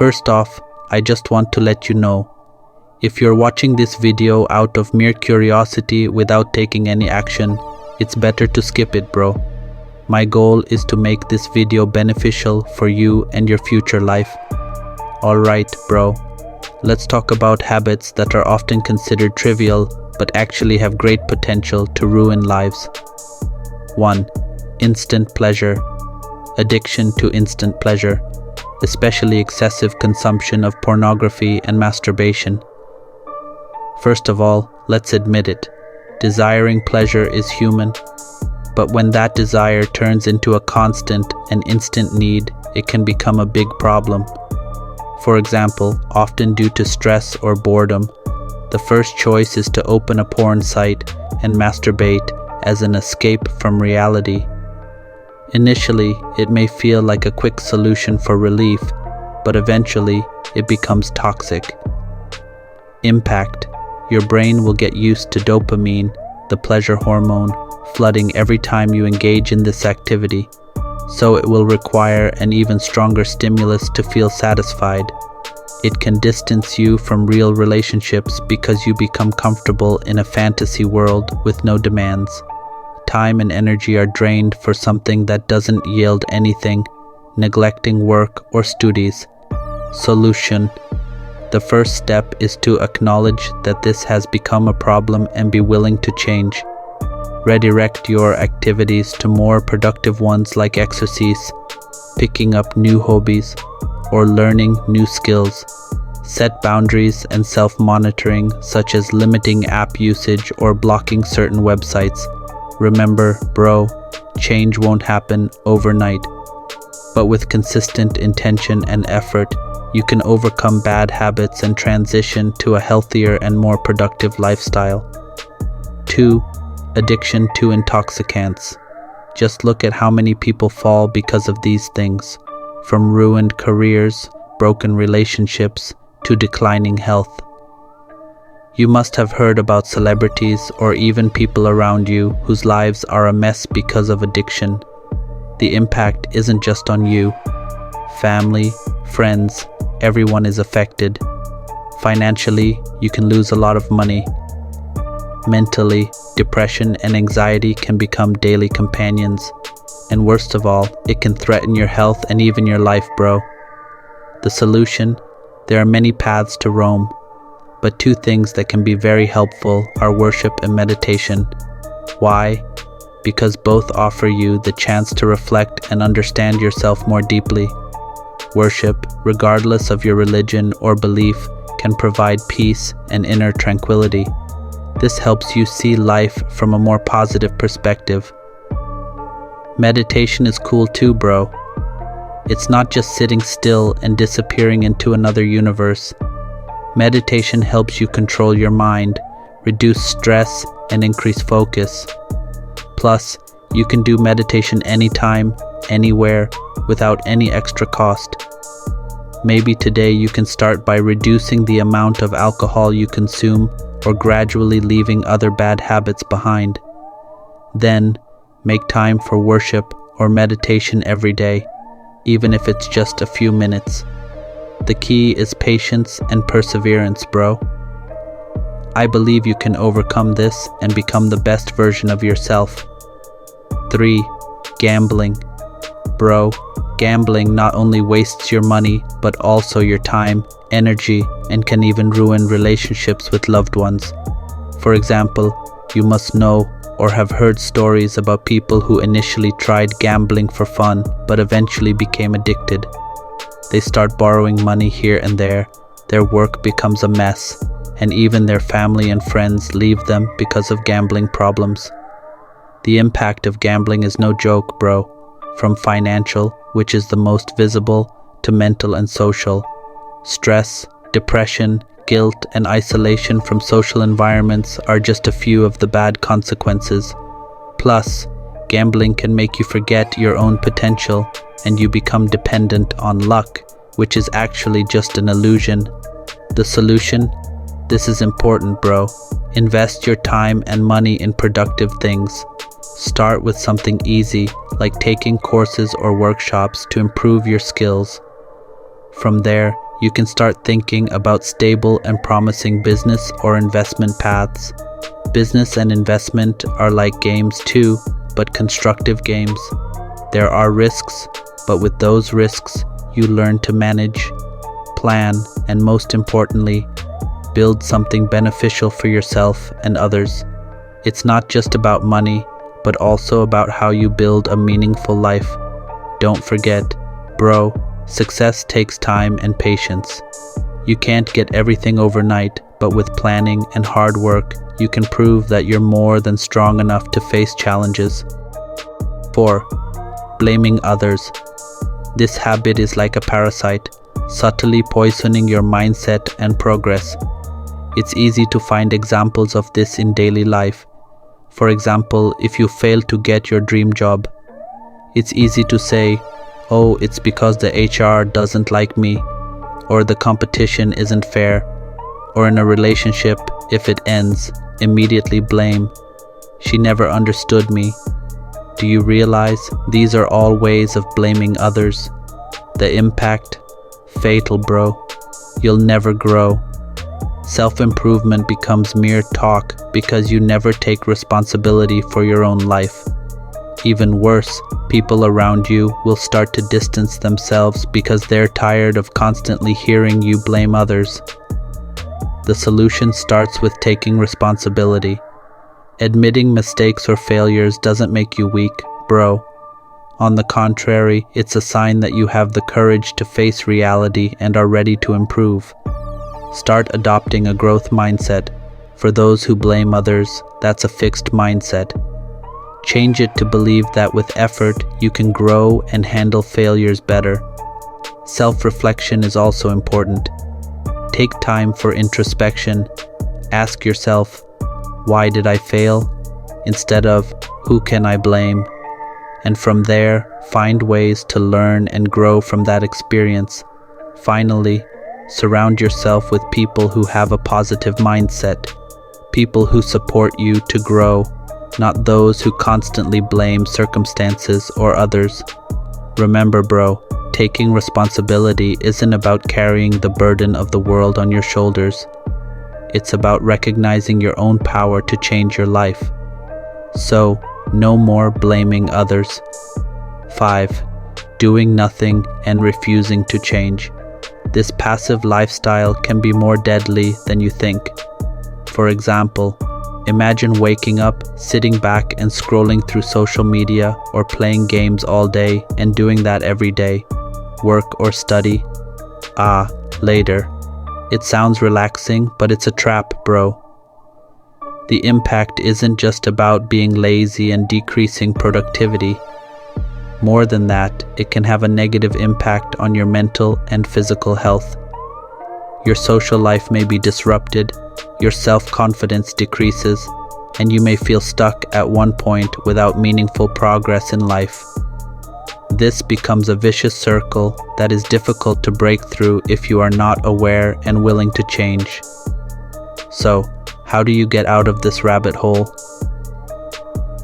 First off, I just want to let you know, if you're watching this video out of mere curiosity without taking any action, it's better to skip it, bro. My goal is to make this video beneficial for you and your future life. Alright, bro. Let's talk about habits that are often considered trivial but actually have great potential to ruin lives. 1. Instant pleasure. Addiction to instant pleasure, especially excessive consumption of pornography and masturbation. First of all, let's admit it. Desiring pleasure is human, but when that desire turns into a constant and instant need, it can become a big problem. For example, often due to stress or boredom, the first choice is to open a porn site and masturbate as an escape from reality. Initially, it may feel like a quick solution for relief, but eventually, it becomes toxic. Impact. Your brain will get used to dopamine, the pleasure hormone, flooding every time you engage in this activity, so it will require an even stronger stimulus to feel satisfied. It can distance you from real relationships because you become comfortable in a fantasy world with no demands. Time and energy are drained for something that doesn't yield anything, neglecting work or studies. Solution. The first step is to acknowledge that this has become a problem and be willing to change. Redirect your activities to more productive ones like exercise, picking up new hobbies, or learning new skills. Set boundaries and self-monitoring, such as limiting app usage or blocking certain websites. Remember, bro, change won't happen overnight, but with consistent intention and effort, you can overcome bad habits and transition to a healthier and more productive lifestyle. 2. Addiction to intoxicants. Just look at how many people fall because of these things, from ruined careers, broken relationships, to declining health. You must have heard about celebrities or even people around you whose lives are a mess because of addiction. The impact isn't just on you. Family, friends, everyone is affected. Financially, you can lose a lot of money. Mentally, depression and anxiety can become daily companions. And worst of all, it can threaten your health and even your life, bro. The solution? There are many paths to Rome, but two things that can be very helpful are worship and meditation. Why? Because both offer you the chance to reflect and understand yourself more deeply. Worship, regardless of your religion or belief, can provide peace and inner tranquility. This helps you see life from a more positive perspective. Meditation is cool too, bro. It's not just sitting still and disappearing into another universe. Meditation helps you control your mind, reduce stress, and increase focus. Plus, you can do meditation anytime, anywhere, without any extra cost. Maybe today you can start by reducing the amount of alcohol you consume or gradually leaving other bad habits behind. Then, make time for worship or meditation every day, even if it's just a few minutes. The key is patience and perseverance, bro. I believe you can overcome this and become the best version of yourself. 3. Gambling. Bro, gambling not only wastes your money, but also your time, energy, and can even ruin relationships with loved ones. For example, you must know or have heard stories about people who initially tried gambling for fun, but eventually became addicted. They start borrowing money here and there, their work becomes a mess, and even their family and friends leave them because of gambling problems. The impact of gambling is no joke, bro. From financial, which is the most visible, to mental and social. Stress, depression, guilt, and isolation from social environments are just a few of the bad consequences. Plus, gambling can make you forget your own potential, and you become dependent on luck, which is actually just an illusion. The solution? This is important, bro. Invest your time and money in productive things. Start with something easy, like taking courses or workshops to improve your skills. From there, you can start thinking about stable and promising business or investment paths. Business and investment are like games too, but constructive games. There are risks, but with those risks, you learn to manage, plan, and most importantly, build something beneficial for yourself and others. It's not just about money, but also about how you build a meaningful life. Don't forget, bro, success takes time and patience. You can't get everything overnight, but with planning and hard work, you can prove that you're more than strong enough to face challenges. 4. Blaming others. This habit is like a parasite, subtly poisoning your mindset and progress. It's easy to find examples of this in daily life. For example, if you fail to get your dream job, it's easy to say, "Oh, it's because the HR doesn't like me," or "the competition isn't fair," or in a relationship, if it ends, immediately blame, "She never understood me." Do you realize these are all ways of blaming others? The impact? Fatal, bro. You'll never grow. Self-improvement becomes mere talk because you never take responsibility for your own life. Even worse, people around you will start to distance themselves because they're tired of constantly hearing you blame others. The solution starts with taking responsibility. Admitting mistakes or failures doesn't make you weak, bro. On the contrary, it's a sign that you have the courage to face reality and are ready to improve. Start adopting a growth mindset. For those who blame others, that's a fixed mindset. Change it to believe that with effort, you can grow and handle failures better. Self-reflection is also important. Take time for introspection. Ask yourself, "Why did I fail?" instead of "Who can I blame?" And from there, find ways to learn and grow from that experience. Finally, surround yourself with people who have a positive mindset, people who support you to grow, not those who constantly blame circumstances or others. Remember, bro, taking responsibility isn't about carrying the burden of the world on your shoulders. It's about recognizing your own power to change your life. So, no more blaming others. 5. Doing nothing and refusing to change. This passive lifestyle can be more deadly than you think. For example, imagine waking up, sitting back and scrolling through social media or playing games all day and doing that every day. Work or study? Later. It sounds relaxing, but it's a trap, bro. The impact isn't just about being lazy and decreasing productivity. More than that, it can have a negative impact on your mental and physical health. Your social life may be disrupted, your self-confidence decreases, and you may feel stuck at one point without meaningful progress in life. This becomes a vicious circle that is difficult to break through if you are not aware and willing to change. So, how do you get out of this rabbit hole?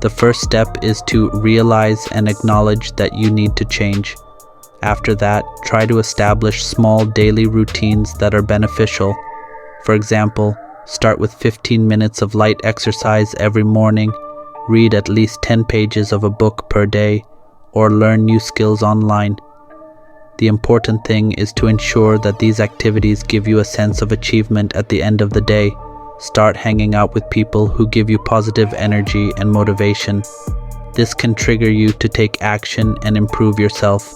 The first step is to realize and acknowledge that you need to change. After that, try to establish small daily routines that are beneficial. For example, start with 15 minutes of light exercise every morning, read at least 10 pages of a book per day, or learn new skills online. The important thing is to ensure that these activities give you a sense of achievement at the end of the day. Start hanging out with people who give you positive energy and motivation. This can trigger you to take action and improve yourself.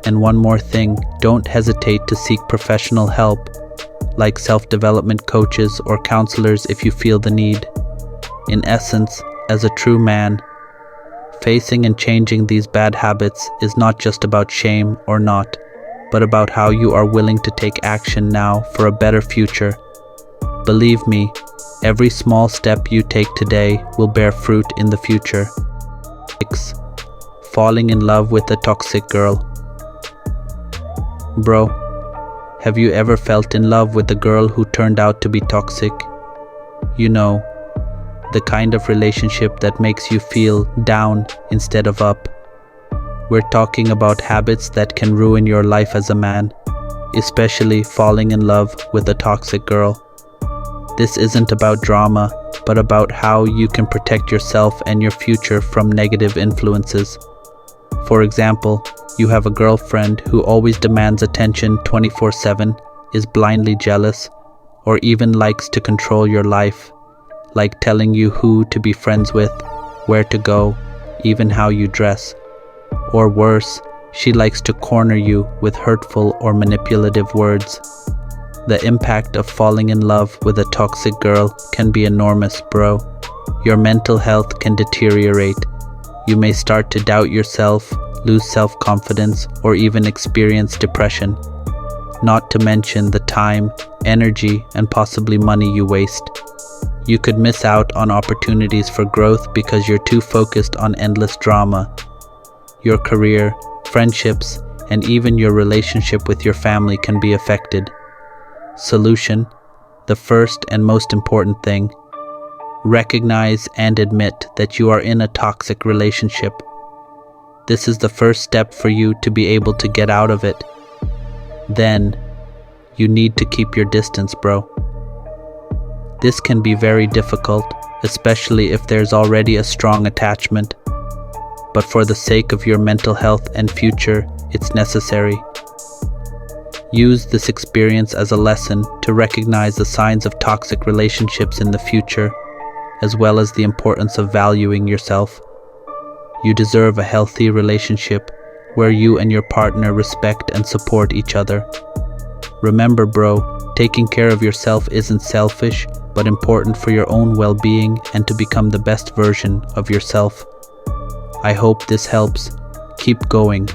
And one more thing, don't hesitate to seek professional help, like self-development coaches or counselors if you feel the need. In essence, as a true man, facing and changing these bad habits is not just about shame or not, but about how you are willing to take action now for a better future. Believe me, every small step you take today will bear fruit in the future. 6. Falling in love with a toxic girl. Bro, have you ever felt in love with a girl who turned out to be toxic? You know, the kind of relationship that makes you feel down instead of up. We're talking about habits that can ruin your life as a man. especially falling in love with a toxic girl. This isn't about drama, but about how you can protect yourself and your future from negative influences. For example, you have a girlfriend who always demands attention 24/7, is blindly jealous, or even likes to control your life, like telling you who to be friends with, where to go, even how you dress. Or worse, she likes to corner you with hurtful or manipulative words. The impact of falling in love with a toxic girl can be enormous, bro. Your mental health can deteriorate. You may start to doubt yourself, lose self-confidence, or even experience depression. Not to mention the time, energy, and possibly money you waste. You could miss out on opportunities for growth because you're too focused on endless drama. Your career, friendships, and even your relationship with your family can be affected. Solution: the first and most important thing. Recognize and admit that you are in a toxic relationship. This is the first step for you to be able to get out of it. Then, you need to keep your distance, bro. This can be very difficult, especially if there's already a strong attachment. But for the sake of your mental health and future, it's necessary. Use this experience as a lesson to recognize the signs of toxic relationships in the future, as well as the importance of valuing yourself. You deserve a healthy relationship where you and your partner respect and support each other. Remember, bro, taking care of yourself isn't selfish, but important for your own well-being and to become the best version of yourself. I hope this helps. Keep going.